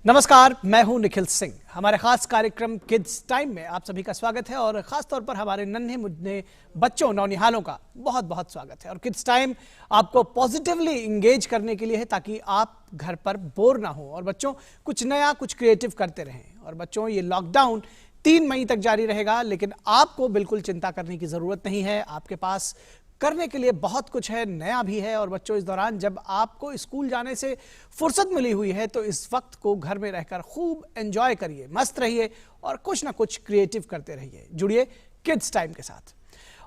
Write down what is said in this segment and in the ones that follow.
नमस्कार, मैं हूं निखिल सिंह। हमारे खास कार्यक्रम किड्स टाइम में आप सभी का स्वागत है और खास तौर पर हमारे नन्हे मुन्ने बच्चों नौनिहालों का बहुत बहुत स्वागत है। और किड्स टाइम आपको पॉजिटिवली इंगेज करने के लिए है ताकि आप घर पर बोर ना हो और बच्चों कुछ नया कुछ क्रिएटिव करते रहें। और बच्चों ये लॉकडाउन 3 मई तक जारी रहेगा, लेकिन आपको बिल्कुल चिंता करने की जरूरत नहीं है। आपके पास करने के लिए बहुत कुछ है, नया भी है। और बच्चों, इस दौरान जब आपको स्कूल जाने से फुर्सत मिली हुई है तो इस वक्त को घर में रहकर खूब एंजॉय करिए, मस्त रहिए और कुछ ना कुछ क्रिएटिव करते रहिए। जुड़िए किड्स टाइम के साथ।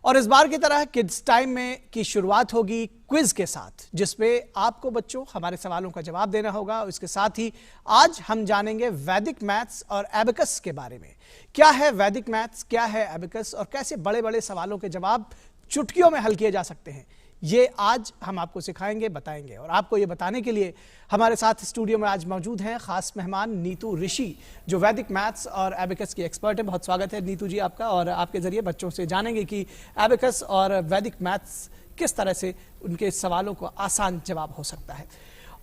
और इस बार की तरह किड्स टाइम में की शुरुआत होगी क्विज के साथ, जिसमें आपको बच्चों हमारे सवालों का जवाब देना होगा। इसके साथ ही आज हम जानेंगे वैदिक मैथ्स और एबेकस के बारे में। क्या है वैदिक मैथ्स, क्या है एबेकस और कैसे बड़े बड़े सवालों के जवाब चुटकियों में हल किए जा सकते हैं, ये आज हम आपको सिखाएंगे, बताएंगे। और आपको ये बताने के लिए हमारे साथ स्टूडियो में आज मौजूद हैं खास मेहमान नीतू ऋषि, जो वैदिक मैथ्स और एबेकस की एक्सपर्ट है। बहुत स्वागत है नीतू जी आपका। और आपके जरिए बच्चों से जानेंगे कि एबेकस और वैदिक मैथ्स किस तरह से उनके सवालों को आसान जवाब हो सकता है।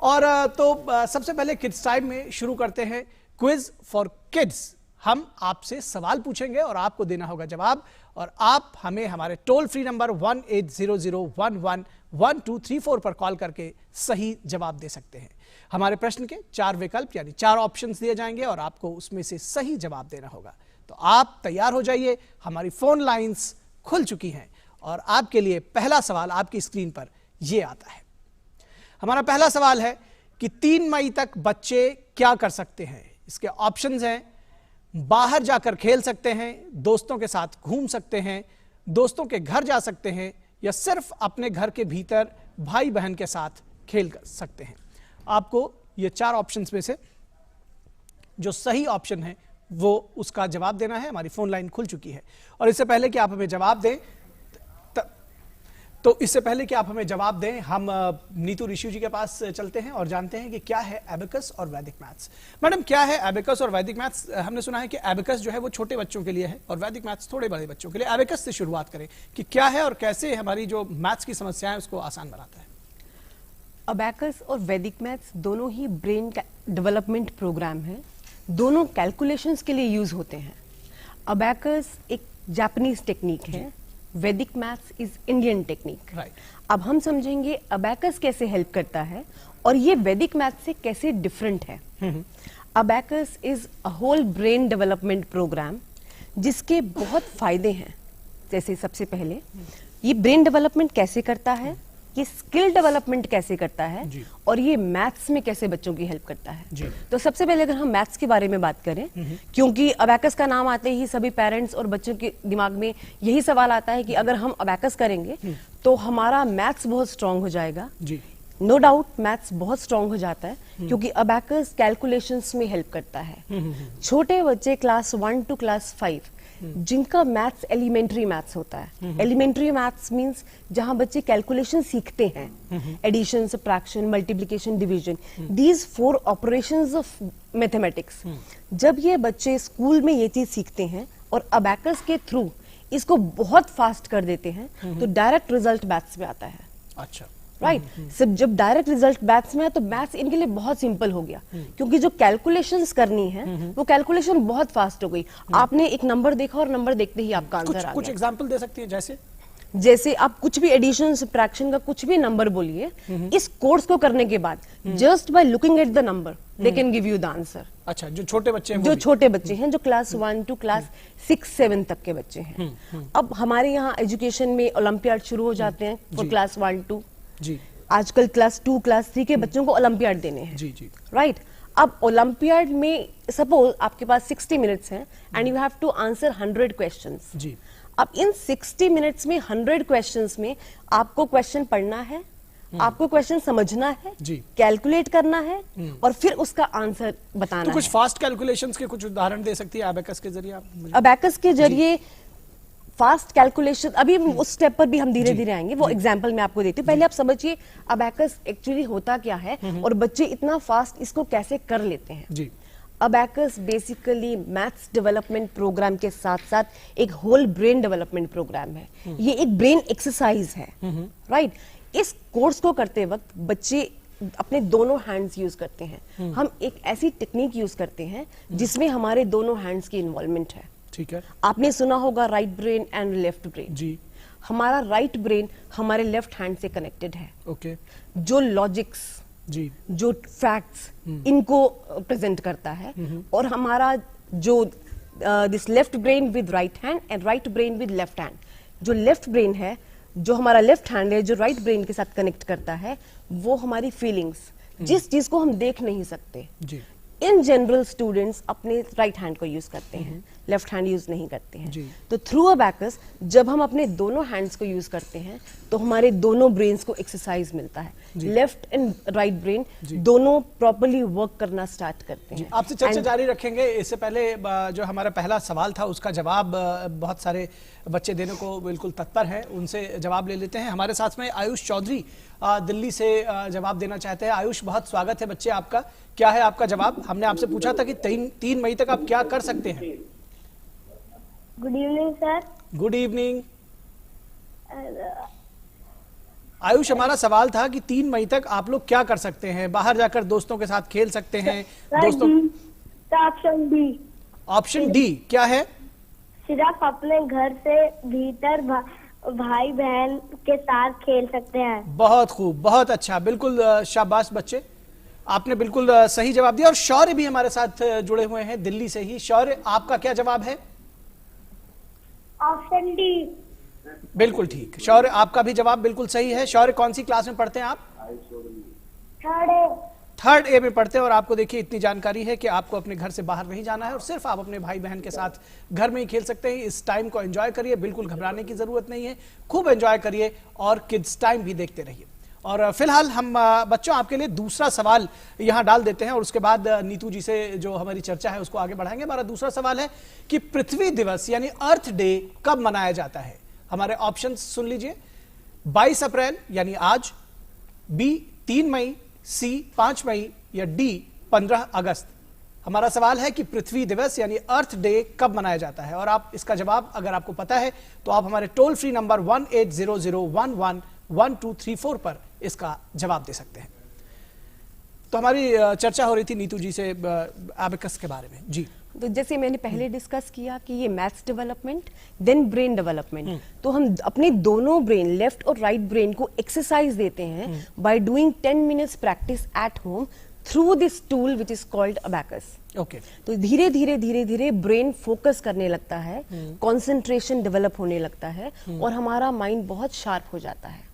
और तो सबसे पहले किड्स टाइम में शुरू करते हैं क्विज फॉर किड्स। हम आपसे सवाल पूछेंगे और आपको देना होगा जवाब। और आप हमें हमारे टोल फ्री नंबर 1800111234 पर कॉल करके सही जवाब दे सकते हैं। हमारे प्रश्न के 4 विकल्प यानी 4 ऑप्शंस दिए जाएंगे और आपको उसमें से सही जवाब देना होगा। तो आप तैयार हो जाइए, हमारी फोन लाइंस खुल चुकी हैं। और आपके लिए पहला सवाल आपकी स्क्रीन पर यह आता है। हमारा पहला सवाल है कि 3 मई तक बच्चे क्या कर सकते हैं। इसके ऑप्शंस हैं: बाहर जाकर खेल सकते हैं, दोस्तों के साथ घूम सकते हैं, दोस्तों के घर जा सकते हैं, या सिर्फ अपने घर के भीतर भाई बहन के साथ खेल सकते हैं। आपको ये 4 ऑप्शंस में से जो सही ऑप्शन है वो उसका जवाब देना है। हमारी फोन लाइन खुल चुकी है। और इससे पहले कि आप हमें जवाब दें हम नीतू ऋषि जी के पास चलते हैं और जानते हैं कि क्या है एबेकस और वैदिक मैथ्स। मैडम, क्या है एबेकस और वैदिक मैथ्स? हमने सुना है कि एबेकस जो है वो छोटे बच्चों के लिए है और वैदिक मैथ्स थोड़े बड़े बच्चों के लिए। एबेकस से शुरुआत करें कि क्या है और कैसे हमारी जो मैथ्स की समस्या है उसको आसान बनाता है। अबैकस और वैदिक मैथ्स दोनों ही ब्रेन डेवलपमेंट प्रोग्राम है, दोनों कैलकुलेशंस के लिए यूज होते हैं। अबैकस एक जापानीज टेक्निक है, वैदिक मैथ्स इज इंडियन टेक्निक। अब हम समझेंगे अबैकस कैसे हेल्प करता है और ये वैदिक मैथ्स से कैसे डिफरेंट है। Abacus is a whole brain development program जिसके बहुत फायदे हैं। जैसे सबसे पहले ये ब्रेन डेवलपमेंट कैसे करता है, ये स्किल डेवलपमेंट कैसे करता है और ये मैथ्स में कैसे बच्चों की हेल्प करता है। तो सबसे पहले अगर हम मैथ्स के बारे में बात करें, क्योंकि अबैकस का नाम आते ही सभी पेरेंट्स और बच्चों के दिमाग में यही सवाल आता है कि अगर हम अबैकस करेंगे तो हमारा मैथ्स बहुत स्ट्रांग हो जाएगा। नो डाउट मैथ्स बहुत स्ट्रांग हो जाता है क्योंकि अबैकस कैलकुलेशंस में हेल्प करता है। छोटे बच्चे क्लास 1 to क्लास 5 जिनका मैथ्स एलिमेंट्री मैथ्स होता है, एलिमेंट्री मैथ्स मींस जहां बच्चे कैलकुलेशन सीखते हैं, addition, subtraction, multiplication, division, these 4 operations of mathematics. जब ये बच्चे स्कूल में ये चीज सीखते हैं और अबैकस के थ्रू इसको बहुत फास्ट कर देते हैं तो डायरेक्ट रिजल्ट मैथ्स में आता है। अच्छा, राइट। सब जब डायरेक्ट रिजल्ट मैथ्स में है तो मैथ्स इनके लिए बहुत सिंपल हो गया क्योंकि जो कैलकुलेशंस करनी है वो कैलकुलेशन बहुत फास्ट हो गई। आपने एक नंबर देखा और नंबर देखते ही आपका आंसर आ गया। कुछ एग्जांपल दे सकती हैं? जैसे आप कुछ भी एडिशन, सब्ट्रैक्शन का कुछ भी नंबर बोलिए, इस कोर्स को करने के बाद just by looking at the number they can give you the answer. अच्छा, जो छोटे बच्चे हैं, जो क्लास 1 to क्लास 6-7 तक के बच्चे हैं। अब हमारे यहाँ एजुकेशन में ओलंपियाड शुरू हो जाते हैं फॉर क्लास 1-2। जी, आजकल क्लास 2, क्लास 3 के बच्चों को ओलंपियाड देने हैं। जी, राइट। अब ओलंपियाड में सपोज आपके पास 60 मिनट्स हैं and you have to answer 100 questions. जी। अब इन 60 मिनट्स में 100 क्वेश्चंस में आपको क्वेश्चन पढ़ना है, आपको क्वेश्चन समझना है, कैलकुलेट करना है और फिर उसका आंसर बताना है। तो कुछ फास्ट कैलकुलेशंस के कुछ उदाहरण दे सकती है अबैकस के जरिए आप? अबैकस के जरिए फास्ट कैलकुलेशन, अभी उस स्टेप पर भी हम धीरे धीरे आएंगे, वो एग्जांपल मैं आपको देती हूँ। पहले आप समझिए अबैकस एक्चुअली होता क्या है और बच्चे इतना फास्ट इसको कैसे कर लेते हैं। जी। Abacus basically maths development programme के साथ साथ एक होल ब्रेन डेवलपमेंट प्रोग्राम है। ये एक ब्रेन एक्सरसाइज है। राइट। इस कोर्स को करते वक्त बच्चे अपने दोनों हैंड्स यूज करते हैं। हम एक ऐसी टेक्निक यूज करते हैं जिसमें हमारे दोनों हैंड्स की इन्वॉल्वमेंट है। ठीक है। आपने सुना होगा right brain and left brain. जी। हमारा राइट ब्रेन हमारे लेफ्ट हैंड से कनेक्टेड है। ओके। जो लॉजिक्स, जी, जो फैक्ट्स, इनको प्रेजेंट करता है। और हमारा जो this left brain with right hand and right brain with left hand, जो लेफ्ट ब्रेन है, जो हमारा लेफ्ट हैंड है, जो राइट ब्रेन के साथ कनेक्ट करता है, वो हमारी फीलिंग्स, जिस चीज को हम देख नहीं सकते। जी। इन जनरल स्टूडेंट्स अपने राइट हैंड को यूज करते हैं, लेफ्ट हैंड यूज नहीं करते हैं। तो थ्रू अबैकस जब हम अपने दोनों हैंड्स को यूज करते हैं तो हमारे दोनों ब्रेन्स को एक्सरसाइज मिलता है। लेफ्ट एंड राइट ब्रेन दोनों प्रॉपर्ली वर्क करना स्टार्ट करते हैं। आपसे चर्चा जारी रखेंगे। इससे पहले जो हमारा पहला सवाल था उसका जवाब बहुत सारे बच्चे देने को बिल्कुल तत्पर हैं, उनसे जवाब ले लेते हैं। हमारे साथ में आयुष चौधरी दिल्ली से जवाब देना चाहते हैं। आयुष, बहुत स्वागत है बच्चे आपका। क्या है आपका जवाब? हमने आपसे पूछा था कि 3 मई तक आप क्या कर सकते हैं। Good evening sir. Good evening. Ayush, हमारा सवाल था कि 3 मई तक आप लोग क्या कर सकते हैं? बाहर जाकर दोस्तों के साथ खेल सकते हैं, दोस्तों। Option D. ऑप्शन डी क्या है? सिर्फ अपने घर से भीतर भाई बहन के साथ खेल सकते हैं। बहुत खूब, बहुत अच्छा, बिल्कुल शाबाश बच्चे, आपने बिल्कुल सही जवाब दिया। और शौर्य भी हमारे साथ जुड़े हुए हैं दिल्ली से ही। शौर्य, आपका क्या जवाब है? Option D. बिल्कुल ठीक। शौर्य, आपका भी जवाब बिल्कुल सही है। शौर्य, कौन सी क्लास में पढ़ते हैं आप? थर्ड ए में पढ़ते हैं। और आपको देखिए इतनी जानकारी है कि आपको अपने घर से बाहर नहीं जाना है और सिर्फ आप अपने भाई बहन के साथ घर में ही खेल सकते हैं। इस टाइम को एंजॉय करिए, बिल्कुल घबराने की जरूरत नहीं है, खूब एंजॉय करिए और किड्स टाइम भी देखते रहिए। और फिलहाल हम बच्चों आपके लिए दूसरा सवाल यहाँ डाल देते हैं और उसके बाद नीतू जी से जो हमारी चर्चा है उसको आगे बढ़ाएंगे। हमारा दूसरा सवाल है कि पृथ्वी दिवस यानी अर्थ डे कब मनाया जाता है? हमारे ऑप्शन सुन लीजिए। 22 अप्रैल यानी आज, बी 3 मई, सी 5 मई या डी 15 अगस्त। हमारा सवाल है कि पृथ्वी दिवस यानी अर्थ डे कब मनाया जाता है। और आप इसका जवाब अगर आपको पता है तो आप हमारे टोल फ्री नंबर 1800111234 पर इसका जवाब दे सकते हैं। तो हमारी चर्चा हो रही थी नीतू जी से एबेकस के बारे में। जी, तो जैसे मैंने पहले डिस्कस किया कि ये maths development then brain development, तो हम अपने दोनों ब्रेन लेफ्ट और राइट ब्रेन को एक्सरसाइज देते हैं by doing 10 minutes practice at home through this tool which is called abacus. Okay. तो धीरे धीरे ब्रेन फोकस करने लगता है, कंसंट्रेशन डेवलप होने लगता है और हमारा माइंड बहुत शार्प हो जाता है।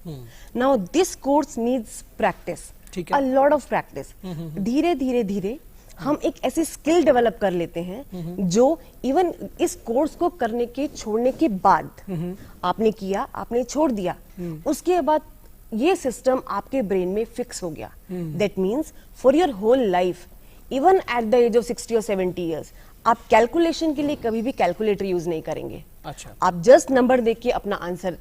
Now this course needs practice, a lot of practice. धीरे धीरे हम एक ऐसी स्किल डेवलप कर लेते हैं जो इवन इस कोर्स को करने के छोड़ने के बाद आपने किया, आपने छोड़ दिया, उसके बाद ये सिस्टम आपके ब्रेन में फिक्स हो गया। That means for your whole life, even at the age of 60 और 70 ईयर्स, आप कैलकुलेशन के लिए कभी भी कैलकुलेटर यूज नहीं करेंगे। अच्छा। आप जस्ट नंबर देख के अपना आंसर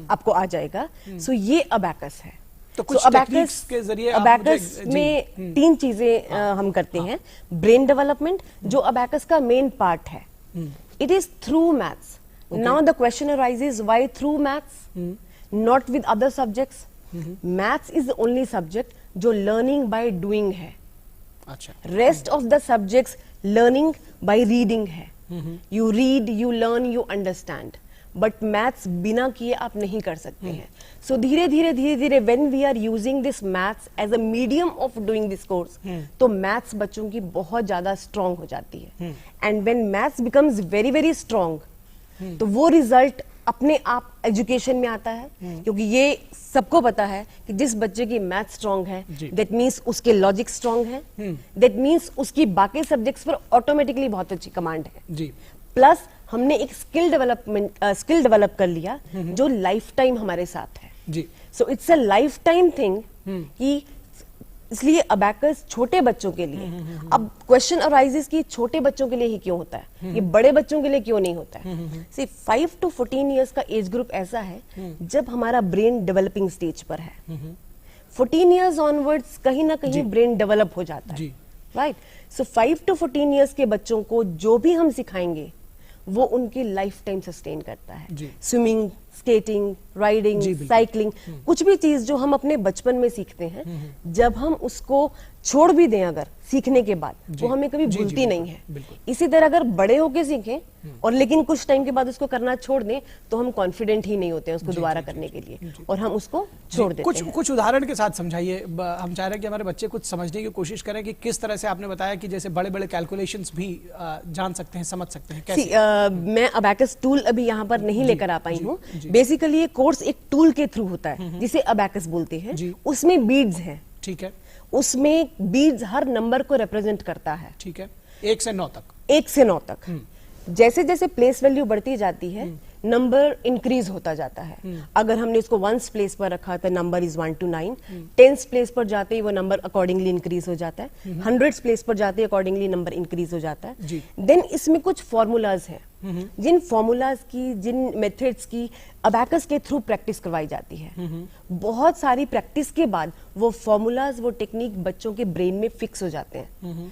आपको आ जाएगा। सो ये अबैकस है। तो कुछ टेक्निक्स के जरिए अबैकस में 3 चीजें हम करते हैं। ब्रेन डेवलपमेंट जो अबैकस का मेन पार्ट है, it is through maths. Now the question arises, why through maths, not with other subjects? Maths is the only subject जो लर्निंग बाय डूइंग है। अच्छा। Rest of the subjects learning by reading है। You read, you learn, you understand, but maths बिना किए आप नहीं कर सकते हैं। सो धीरे धीरे when we are using this maths as a medium of doing this course, तो मैथ्स बच्चों की बहुत ज्यादा स्ट्रांग हो जाती है। And when maths becomes very very strong, तो वो रिजल्ट अपने आप एजुकेशन में आता है। क्योंकि ये सबको पता है कि जिस बच्चे की मैथ स्ट्रांग है, दैट मीन्स उसके लॉजिक स्ट्रांग है, दैट मीन्स उसकी बाकी सब्जेक्ट्स पर ऑटोमेटिकली बहुत अच्छी कमांड है। जी। प्लस हमने एक स्किल डेवलप कर लिया जो लाइफ टाइम हमारे साथ है। जी। So it's a lifetime thing कि इसलिए अबैकस छोटे बच्चों के लिए, अब क्वेश्चन अराइजेस कि छोटे बच्चों के लिए ही क्यों होता है, ये बड़े बच्चों के लिए क्यों नहीं होता है? सी 5 to 14 इयर्स का एज ग्रुप ऐसा है जब हमारा ब्रेन डेवलपिंग स्टेज पर है। 14 इयर्स ऑनवर्ड्स कहीं ना कहीं ब्रेन डेवलप हो जाता है, राइट? सो 5 to 14 इयर्स के बच्चों को जो भी हम सिखाएंगे वो उनकी लाइफ टाइम सस्टेन करता है। जी। स्विमिंग, स्केटिंग, राइडिंग, जी, बिल्कुल। साइकिलिंग, कुछ भी चीज जो हम अपने बचपन में सीखते हैं, जब हम उसको छोड़ भी दें अगर सीखने के बाद, जी। वो हमें कभी जी, जी, भूलती बिल्कुल, नहीं है। बिल्कुल। इसी तरह अगर बड़े होके सीखें और लेकिन कुछ टाइम के बाद उसको करना छोड़ दें, तो हम कॉन्फिडेंट ही नहीं होते हैं उसको दोबारा करने के लिए, और हम उसको छोड़ देते हैं। कुछ उदाहरण के साथ समझाइए। हम चाह रहे हैं कि हमारे बच्चे कुछ समझने की कोशिश करें कि किस तरह से आपने बताया कि जैसे बड़े बड़े कैलकुलेशंस भी जान सकते हैं, समझ सकते हैं, कैसे? मैं अबैकस टूल अभी यहाँ पर नहीं लेकर आ पाई हूँ। बेसिकली ये कोर्स एक टूल के थ्रू होता है जिसे अबैकस बोलते हैं। जी। उसमें बीड्स हैं, ठीक है, उसमें बीड्स हर नंबर को रिप्रेजेंट करता है, ठीक है, 1 से 9 तक। 1 से 9 तक। जैसे जैसे प्लेस वैल्यू बढ़ती जाती है, नंबर इंक्रीज होता जाता है। अगर हमने इसको 1st प्लेस पर रखा तो number is 1 to 9, 10th place पर जाते ही वो नंबर अकॉर्डिंगली इंक्रीज हो जाता है, 100th प्लेस पर जाते ही अकॉर्डिंगली नंबर इंक्रीज हो जाता है। जी। देन इसमें कुछ फॉर्मूलाज हैं, जिन फॉर्मूलाज की, जिन मेथड्स की अबैकस के थ्रू प्रैक्टिस करवाई जाती है। बहुत सारी प्रैक्टिस के बाद वो फॉर्मूलाज, वो टेक्निक बच्चों के ब्रेन में फिक्स हो जाते हैं।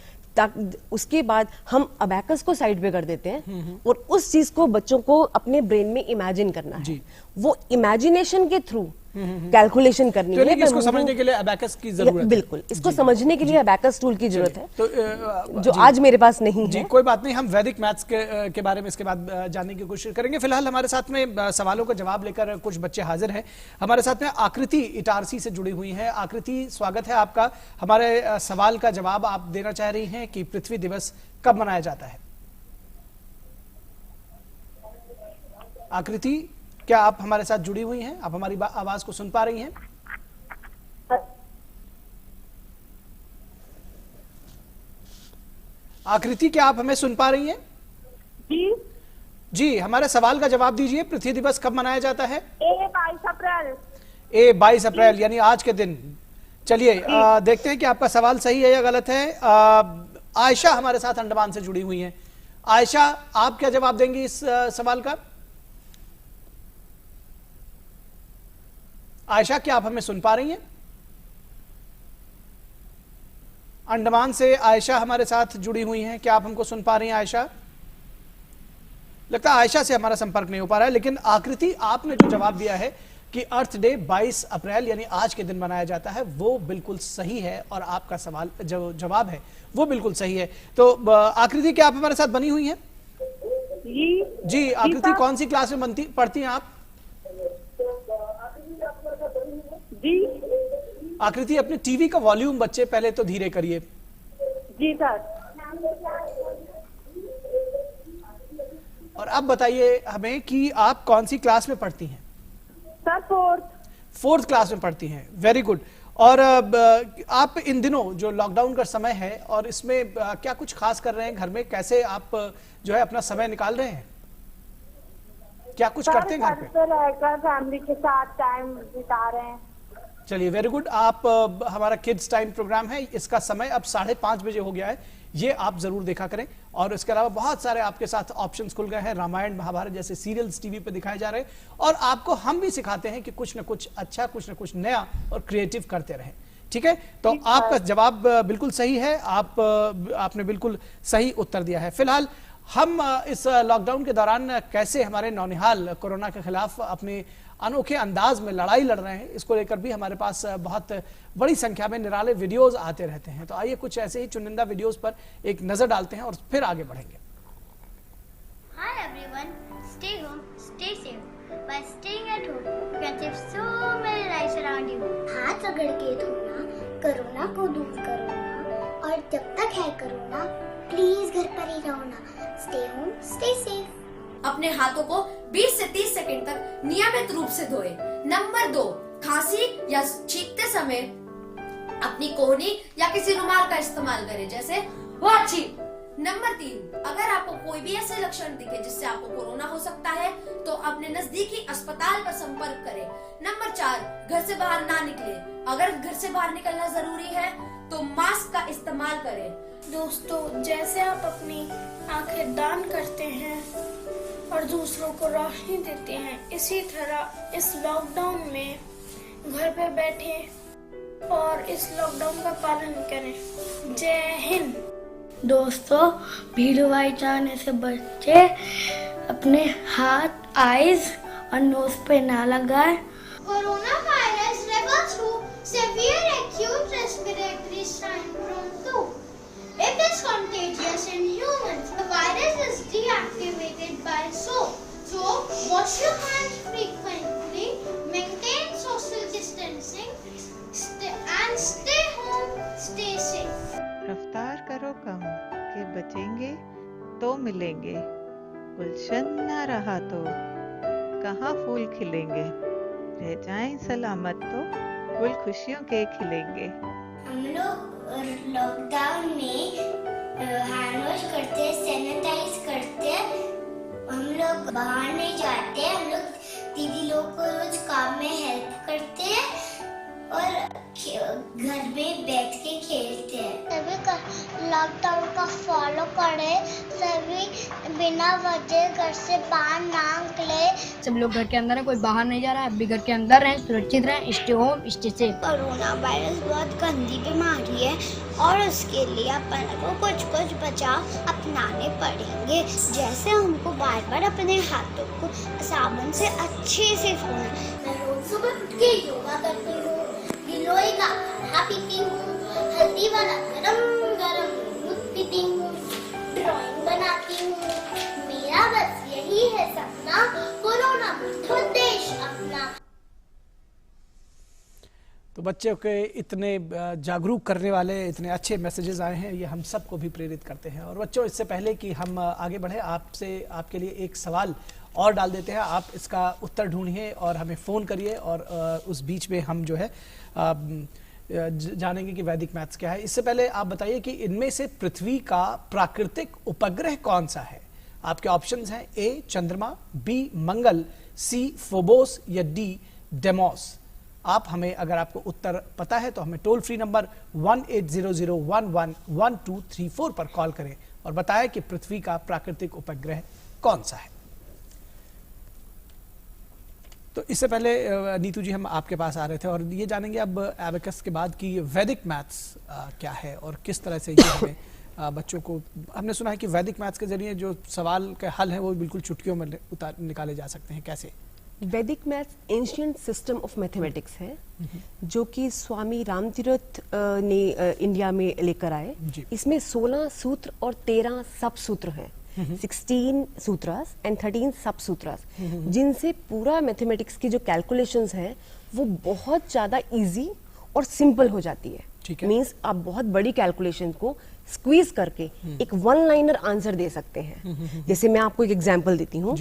उसके बाद हम अबैकस को साइड पे कर देते हैं और उस चीज को बच्चों को अपने ब्रेन में इमेजिन करना है। वो इमेजिनेशन के थ्रू कैलकुलेशन करनी तो है। इसको समझने के लिए अबैकस की जरूरत है। बिल्कुल, इसको समझने के लिए अबैकस टूल की जरूरत है, तो जो आज मेरे पास नहीं जी, है। कोई बात नहीं, हम वैदिक मैथ्स के बारे में इसके बाद जानने की कोशिश करेंगे। फिलहाल हमारे साथ में सवालों का जवाब लेकर कुछ बच्चे हाजिर हैं। हमारे साथ में आकृति इटारसी से जुड़ी हुई हैं। आकृति, स्वागत है आपका। हमारे सवाल का जवाब आप देना चाह रही हैं कि पृथ्वी दिवस कब मनाया जाता है? आकृति, क्या आप हमारे साथ जुड़ी हुई हैं? आप हमारी आवाज को सुन पा रही हैं? आकृति, क्या आप हमें सुन पा रही हैं? जी। जी, हमारे सवाल का जवाब दीजिए। पृथ्वी दिवस कब मनाया जाता है? 22 अप्रैल। 22 अप्रैल यानी आज के दिन। चलिए देखते हैं कि आपका सवाल सही है या गलत है। आयशा हमारे साथ अंडमान से जुड़ी हुई हैं। आयशा, आप क्या जवाब देंगी इस सवाल का? आयशा, क्या आप हमें सुन पा रही हैं? अंडमान से आयशा हमारे साथ जुड़ी हुई हैं। क्या आप हमको सुन पा रही हैं आयशा? लगता है आयशा से हमारा संपर्क नहीं हो पा रहा है। लेकिन आकृति, आपने जो जवाब दिया है कि अर्थ डे 22 अप्रैल यानी आज के दिन मनाया जाता है, वो बिल्कुल सही है और आपका सवाल जो जवाब है वो बिल्कुल सही है। तो आकृति, क्या आप हमारे साथ बनी हुई हैं? जी आकृति, कौन सी क्लास में पढ़ती हैं आप? जी। आकृति, अपने टीवी का वॉल्यूम बच्चे पहले तो धीरे करिए। जी सर। और अब बताइए हमें कि आप कौन सी क्लास में पढ़ती हैं? सर 4th क्लास में पढ़ती हैं। Very good. और आप इन दिनों जो लॉकडाउन का समय है और इसमें क्या कुछ खास कर रहे हैं घर में? कैसे आप जो है अपना समय निकाल रहे हैं? क्या कुछ करते हैं घर पे? रहकर फैमिली के साथ टाइम बिता रहे हैं। चलिए, वेरी गुड। आप हमारा किड्स टाइम प्रोग्राम है, इसका समय अब 5:30 बजे हो गया है, ये आप जरूर देखा करें। और इसके अलावा बहुत सारे आपके साथ ऑप्शंस खुल गए हैं। रामायण, महाभारत जैसे सीरियल्स टीवी पे दिखाए जा रहे हैं और आपको हम भी सिखाते हैं कि कुछ ना कुछ अच्छा, कुछ ना कुछ नया और क्रिएटिव करते रहें। ठीक है, तो आपका जवाब बिल्कुल सही है। आपने बिल्कुल सही उत्तर दिया है। फिलहाल हम इस लॉकडाउन के दौरान कैसे हमारे नौनिहाल कोरोना के खिलाफ अपने अनोखे अंदाज में लड़ाई लड़ रहे हैं, इसको लेकर भी हमारे पास बहुत बड़ी संख्या में निराले वीडियोस आते रहते हैं। तो आइए कुछ ऐसे ही चुनिंदा वीडियोस पर एक नजर डालते हैं और फिर आगे बढ़ेंगे। Hi everyone, stay home, stay safe. By staying at home, you can save so many lives around you. हाथ रगड़ के धोना, कोरोना को दूर करोना, और जब तक है कोरोना, प्लीज घर पर ही रहो ना। Stay home, stay safe. अपने हाथों को 20 से 30 सेकंड तक नियमित रूप से धोएं। नंबर 2, खांसी या छींकते समय अपनी कोहनी या किसी रुमाल का इस्तेमाल करें, जैसे वाची। नंबर 3, अगर आपको कोई भी ऐसे लक्षण दिखे जिससे आपको कोरोना हो सकता है तो अपने नजदीकी अस्पताल पर संपर्क करें। नंबर 4, घर से बाहर ना निकले। अगर घर से बाहर निकलना जरूरी है तो मास्क का इस्तेमाल करें। दोस्तों, जैसे आप अपनी आंखें दान करते हैं और दूसरों को रोशनी देते हैं, इसी तरह इस लॉकडाउन में घर पर बैठे और इस लॉकडाउन का पालन करें। जय हिंद। दोस्तों, भीड़ भाड़ जाने से बच्चे अपने हाथ, आईज और नोज पे ना लगाए। Coronavirus refers to severe acute respiratory syndrome 2. It is contagious in humans. The virus is deactivated by soap. So, wash your hands frequently, maintain social distancing, and stay home, stay safe. रफ्तार करो कम कि बचेंगे तो मिलेंगे, गुलशन ना रहा तो कहाँ फूल खिलेंगे, रह जाएं सलामत तो गुल खुशियों के खिलेंगे। हम लोग लॉकडाउन में हैंड वॉश करते हैं, सैनिटाइज करते हैं, हम लोग बाहर नहीं जाते, हम लोग दीदी लोग को रोज काम में हेल्प करते हैं और घर में बैठ के खेलते हैं। सभी लॉकडाउन का फॉलो करें, सभी बिना वजह घर से बाहर ना निकले। सब लोग घर के अंदर हैं, कोई बाहर नहीं जा रहा है, अब भी घर के अंदर रहें, सुरक्षित रहें, stay home stay safe. Corona virus बहुत गंदी बीमारी है और उसके लिए अपन को कुछ बचाव अपनाने पड़ेंगे, जैसे हमको बार बार अपने हाथों को साबुन से अच्छे से धोना। मैं रोज सुबह उठ के योगा करती हूँ, गिलोय का काढ़ा पीती हूँ, हल्दी वाला गरम गरम दूध पीती हूँ, ड्राइंग बनाती हूँ। मेरा बस यही है सपना, कोरोना मुक्त देश अपना। तो बच्चों के इतने जागरूक करने वाले इतने अच्छे मैसेजेस आए हैं, ये हम सबको भी प्रेरित करते हैं। और बच्चों, इससे पहले कि हम आगे बढ़े, आपके लिए एक सवाल और डाल देते हैं। आप इसका उत्तर ढूंढिए और हमें फ़ोन करिए, और उस बीच में हम जो है जानेंगे कि वैदिक मैथ्स क्या है। इससे पहले आप बताइए कि इनमें से पृथ्वी का प्राकृतिक उपग्रह कौन सा है। आपके ऑप्शंस हैं ए चंद्रमा, बी मंगल, सी फोबोस या डी डेमोस। आप हमें, अगर आपको उत्तर पता है तो हमें टोल फ्री नंबर 1800111234 पर कॉल करें और बताएं कि पृथ्वी का प्राकृतिक उपग्रह कौन सा है। तो इससे पहले नीतू जी, हम आपके पास आ रहे थे और ये जानेंगे अब एबेकस के बाद कि वैदिक मैथ्स क्या है और किस तरह से ये हमें बच्चों को, हमने सुना है कि वैदिक मैथ्स के जरिए जो सवाल के हल है वो बिल्कुल चुटकियों में निकाले जा सकते हैं। कैसे? वैदिक maths ancient system of mathematics है, जो कि स्वामी रामतीर्थ ने इंडिया में लेकर आए। इसमें 16 सूत्र और 13 सब सूत्र हैं, 16 सूत्रास एंड 13 सब सूत्रास, जिनसे पूरा मैथमेटिक्स की जो कैलकुलेशंस है वो बहुत ज्यादा इजी और सिंपल हो जाती है। मींस आप बहुत बड़ी कैलकुलेशन को स्क्वीज करके एक वन लाइनर आंसर दे सकते हैं। जैसे मैं आपको एक एग्जांपल देती हूँ।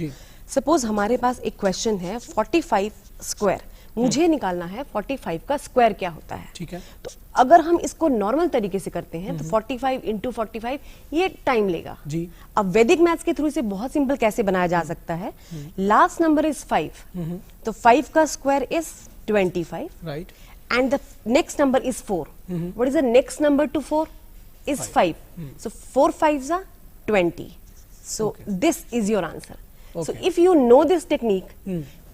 सपोज हमारे पास एक क्वेश्चन है 45 स्क्वायर, मुझे निकालना है 45 का स्क्वायर क्या होता है। ठीक है। तो अगर हम इसको नॉर्मल तरीके से करते हैं तो 45 इंटू 45 ये टाइम लेगा जी। अब वैदिक मैथ्स के थ्रू इसे बहुत सिंपल कैसे बनाया जा सकता है। लास्ट नंबर इज 5, तो 5 का square is 25, right, and the next number is 4। What is the next number two 4 is 5. So 4 5s are 20. So this is your answer. So if you know this technique,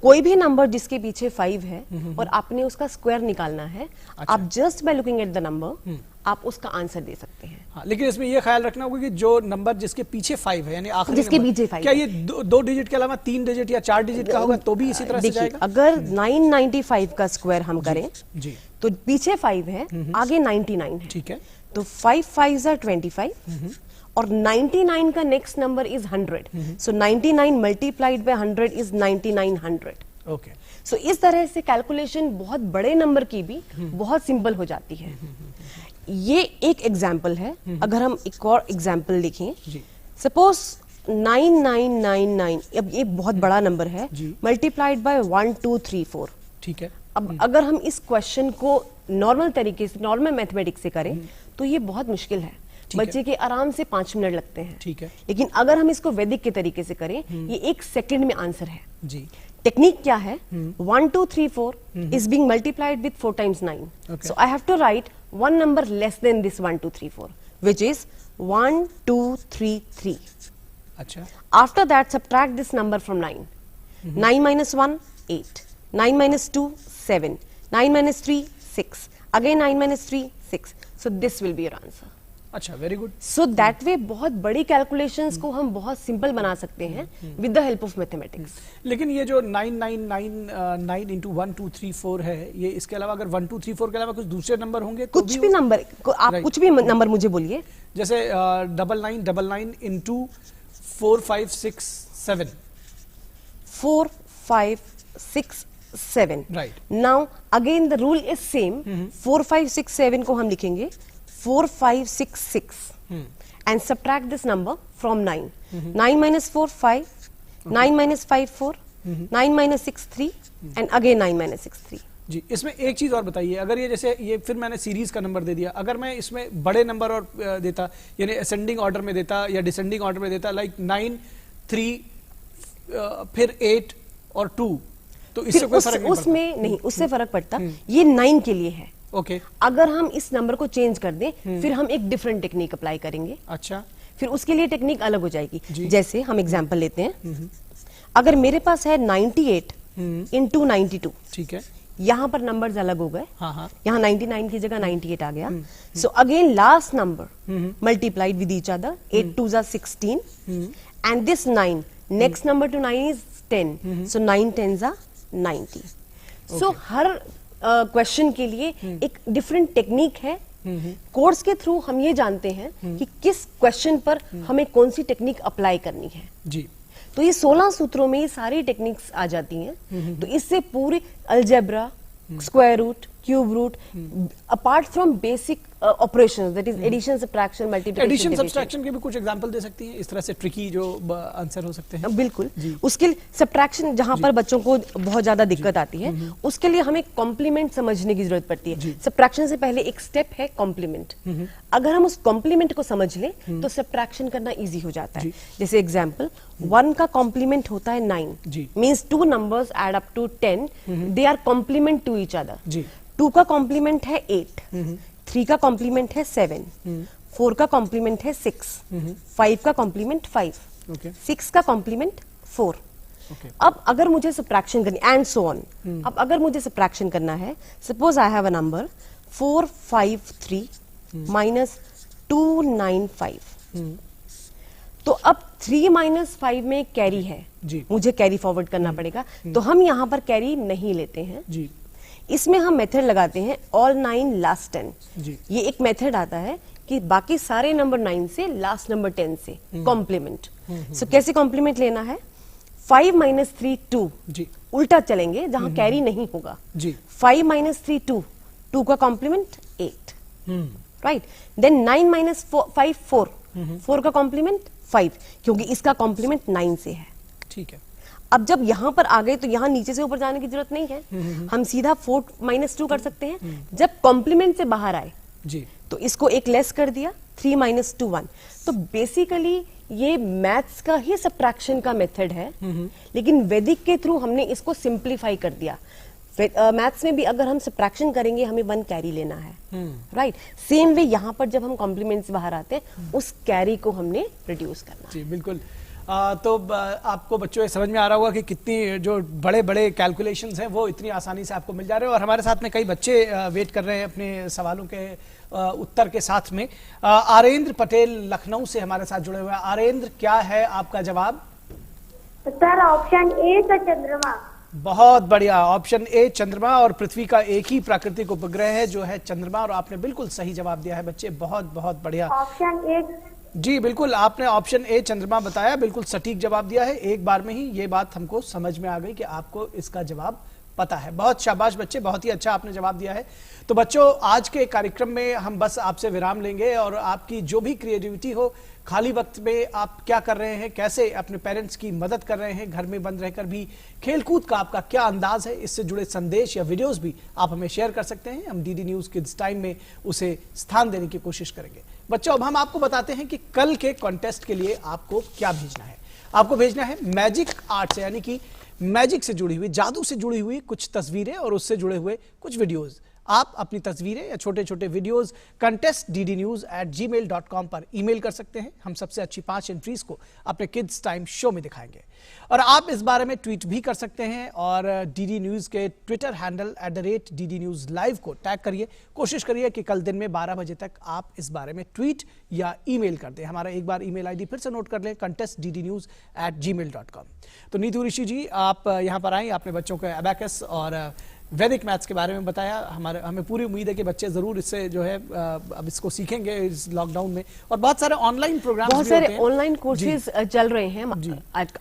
कोई भी number जिसके पीछे 5 है और आपने उसका स्क्वायर निकालना है, आप just by looking at the number आप उसका आंसर दे सकते हैं। हाँ, लेकिन इसमें ये ख्याल रखना होगा कि जो नंबर जिसके पीछे 5 है, यानी आखिरी जिसके पीछे 5, क्या ये 2 डिजिट के अलावा 3 डिजिट या 4 डिजिट का होगा तो भी इसी तरह से जाएगा? अगर 995 का स्क्वायर हम करें जी, तो पीछे 5 है, आगे 99 है। ठीक है। तो 5 5s are 25 और 99 का next number is 100। So 99 multiplied by 100 is 9900। Okay. So इस तरह से कैलकुलेशन बहुत बड़े नंबर की भी बहुत सिंपल हो जाती है। ये एक एग्जाम्पल है। अगर हम एक और एग्जाम्पल देखें, सपोज 9999, अब ये बहुत बड़ा नंबर है, मल्टीप्लाइड बाय 1 2 3 4। ठीक है। अब अगर हम इस क्वेश्चन को नॉर्मल तरीके से, नॉर्मल मैथमेटिक्स से करें तो ये बहुत मुश्किल है। बच्चे के आराम से 5 मिनट लगते हैं। ठीक है। लेकिन अगर हम इसको वैदिक के तरीके से करें, ये 1 सेकंड में आंसर है जी। टेक्निक क्या है? 1 2 3 4 is being multiplied with 4 times 9. So I have to write one number less than this 1 2 3 4, which is 1 2 3 3. अच्छा। After that, subtract this number from 9. 9 minus 1 8. 9 minus 2 7. 9 minus 3 6. Again 9 minus 3 6. So this will be your answer. अच्छा, very good. So that way बहुत बड़ी calculations को हम बहुत simple बना सकते हैं with the help of mathematics. लेकिन ये जो 9 into 1 2 3 4 है, ये इसके अलावा अगर 1 2 3 4 के अलावा कुछ दूसरे नंबर होंगे तो कुछ भी नंबर आप कुछ भी नंबर मुझे बोलिए, जैसे 99 into 4 5 6 7 4 5 6 7 Right. Now again the rule is same. 4 5 6 7 को हम लिखेंगे 4 5 6 6 and subtract this number from 9। 9 minus 4 5, 9 minus 5 4, 9 minus 6 3 and again 9 minus 6 3। जी, इसमें एक चीज और बताइए, अगर ये जैसे ये फिर मैंने सीरीज का नंबर दे दिया, अगर मैं इसमें बड़े नंबर और देता, यानी असेंडिंग ऑर्डर में देता या डिसेंडिंग ऑर्डर में देता, लाइक 9 3 फिर 8 और 2, तो इससे कोई फर्क नहीं पड़ता? उसमें नहीं, उससे फर्क पड़ता। ये 9 के लिए है। ओके। अगर हम इस नंबर को चेंज कर दें फिर हम एक डिफरेंट टेक्निक अप्लाई करेंगे। अच्छा। फिर उसके लिए टेक्निक अलग हो जाएगी। जी। जैसे हम एग्जांपल लेते हैं, अगर मेरे पास है 98 into 92, ठीक है। यहाँ पर नंबर्स अलग हो गए। हाँ हाँ। यहाँ 99 की जगह 98 आ गया। So again last number multiplied with each other, 8 2s are 16 and this 9 next number two 9 is 10, so 9 10s are 90। So her question के लिए एक डिफरेंट टेक्निक है। कोर्स के थ्रू हम ये जानते हैं कि किस क्वेश्चन पर हमें कौन सी टेक्निक अप्लाई करनी है। जी। तो ये 16 सूत्रों में ये सारी टेक्निक्स आ जाती हैं। तो इससे पूरी algebra, square root, cube root, apart from basic operations that is addition, subtraction, multiplication, addition subtraction के भी कुछ एग्जांपल दे सकती हैं, इस तरह से ट्रिकी जो आंसर हो सकते हैं? बिल्कुल। उसके लिए सब्ट्रैक्शन जहां पर बच्चों को बहुत ज्यादा दिक्कत आती है, उसके लिए हमें कॉम्प्लीमेंट समझने की जरूरत पड़ती है। सब्ट्रैक्शन से पहले एक स्टेप है कॉम्प्लीमेंट। अगर हम उस कॉम्प्लीमेंट को समझ लें तो सब्ट्रैक्शन करना इजी हो जाता है। जैसे एग्जाम्पल, 1 का कॉम्प्लीमेंट होता है 9, means 2 numbers add up to 10, they are complement to each other. 2 का कॉम्प्लीमेंट है 8, 3 का कॉम्प्लीमेंट है 7, 4 का कॉम्प्लीमेंट है 6, 5 का कॉम्प्लीमेंट 5, 6 का कॉम्प्लीमेंट 4। अब अगर मुझे सब्ट्रैक्शन करनी, एंड सो ऑन, अब अगर मुझे सब्ट्रैक्शन करना है, suppose I have a number 453 minus 295, तो अब 3 minus 5 में कैरी है, मुझे कैरी फॉरवर्ड करना पड़ेगा। तो हम यहाँ पर कैरी नहीं लेते हैं जी। इसमें हम मेथड लगाते हैं all 9 last 10। ये एक मेथड आता है कि बाकी सारे नंबर 9 से लास्ट नंबर 10 से कॉम्प्लीमेंट। सो कैसे कॉम्प्लीमेंट लेना है? 5 minus 3 2 जी, उल्टा चलेंगे जहां कैरी नहीं होगा जी। 5 minus 3 2, 2 का कॉम्प्लीमेंट 8, राइट। देन 9 minus 5 4, 4 का कॉम्प्लीमेंट 5, क्योंकि इसका कॉम्प्लीमेंट 9 से है। ठीक है। अब जब यहां पर आ गए तो यहां नीचे से ऊपर जाने की जरूरत नहीं है, हम सीधा 4 minus 2 कर सकते हैं। जब कॉम्प्लीमेंट से बाहर आए जी, तो इसको एक लेस कर दिया, 3 minus 2 1। तो बेसिकली ये मैथ्स का ही सब्ट्रैक्शन का मेथड है, लेकिन वैदिक के थ्रू हमने इसको सिंप्लीफाई कर दिया। मैथ्स में भी अगर हम सब्ट्रैक्शन करेंगे हमें 1 कैरी लेना है, राइट। सेम वे यहाँ पर जब हम कॉम्प्लीमेंट से बाहर आते हैं उस कैरी को हमने रिड्यूस करना जी। बिल्कुल। तो आपको बच्चों समझ में आ रहा होगा कि कितनी जो बड़े बड़े कैलकुलेशंस हैं वो इतनी आसानी से आपको मिल जा रहे हैं। और हमारे साथ में कई बच्चे वेट कर रहे हैं अपने सवालों के उत्तर के साथ में। आरेंद्र पटेल लखनऊ से हमारे साथ जुड़े हुए हैं। आरेंद्र, क्या है आपका जवाब? सर ऑप्शन ए का चंद्रमा। बहुत बढ़िया, ऑप्शन ए चंद्रमा। और पृथ्वी का एक ही प्राकृतिक उपग्रह है जो है चंद्रमा, और आपने बिल्कुल सही जवाब दिया है बच्चे, बहुत बहुत बढ़िया। ऑप्शन ए जी बिल्कुल, आपने ऑप्शन ए चंद्रमा बताया, बिल्कुल सटीक जवाब दिया है। एक बार में ही ये बात हमको समझ में आ गई कि आपको इसका जवाब पता है। बहुत शाबाश बच्चे, बहुत ही अच्छा आपने जवाब दिया है। तो बच्चों, आज के कार्यक्रम में हम बस आपसे विराम लेंगे और आपकी जो भी क्रिएटिविटी हो, खाली वक्त में आप क्या कर रहे हैं, कैसे अपने पेरेंट्स की मदद कर रहे हैं, घर में बंद रहकर भी खेलकूद का आपका क्या अंदाज है, इससे जुड़े संदेश या वीडियोस भी आप हमें शेयर कर सकते हैं। हम डीडी न्यूज किड्स टाइम में उसे स्थान देने की कोशिश करेंगे। बच्चों, अब हम आपको बताते हैं कि कल के कॉन्टेस्ट के लिए आपको क्या भेजना है। आपको भेजना है मैजिक आर्ट से, यानी कि मैजिक से जुड़ी हुई, जादू से जुड़ी हुई कुछ तस्वीरें और उससे जुड़े हुए कुछ वीडियोस। आप अपनी तस्वीरें या छोटे छोटे वीडियोस contestddnews@gmail.com पर ईमेल कर सकते हैं। हम सबसे अच्छी 5 एंट्रीज को अपने किड्स टाइम शो में दिखाएंगे। और आप इस बारे में ट्वीट भी कर सकते हैं और डीडी न्यूज के Twitter handle @DD News Live को टैग करिए। कोशिश करिए कि कल दिन में 12 बजे तक आप इस बारे में ट्वीट या ईमेल कर दें। हमारा एक बार ईमेल आईडी फिर से नोट कर लें, contestddnews@gmail.com। तो नीतू ऋषि जी, आप यहाँ पर आए, आपने बच्चों को अबैकस और वैदिक मैथ्स के बारे में बताया। हमें पूरी उम्मीद है कि बच्चे जरूर इससे जो है अब इसको सीखेंगे इस लॉकडाउन में। और बहुत सारे ऑनलाइन प्रोग्राम, बहुत सारे ऑनलाइन कोर्सेज चल रहे हैं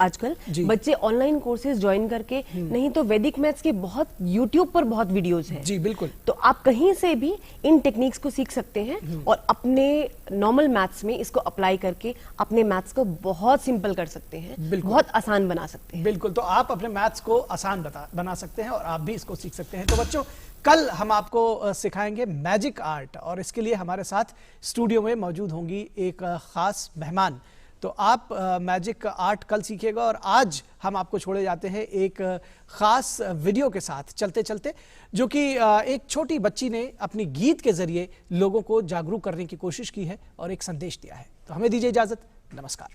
आजकल। बच्चे ऑनलाइन कोर्सेज ज्वाइन करके, नहीं तो वैदिक मैथ्स के बहुत यूट्यूब पर बहुत वीडियोस हैं। जी बिल्कुल। तो आप कहीं से भी इन टेक्निक्स को सीख सकते हैं और अपने नॉर्मल मैथ्स में इसको अप्लाई करके अपने मैथ्स को बहुत सिंपल कर सकते हैं, बहुत आसान बना सकते हैं। बिल्कुल। तो आप अपने मैथ्स को आसान बना सकते हैं और आप भी इसको सीख सकते हैं। तो बच्चों, कल हम आपको सिखाएंगे मैजिक आर्ट और इसके लिए हमारे साथ स्टूडियो में मौजूद होंगी एक खास मेहमान। तो आप मैजिक आर्ट कल सीखिएगा और आज हम आपको छोड़े जाते हैं एक खास वीडियो के साथ चलते चलते, जो कि एक छोटी बच्ची ने अपनी गीत के जरिए लोगों को जागरूक करने की कोशिश की है और एक संदेश दिया है। तो हमें दीजिए इजाजत। नमस्कार।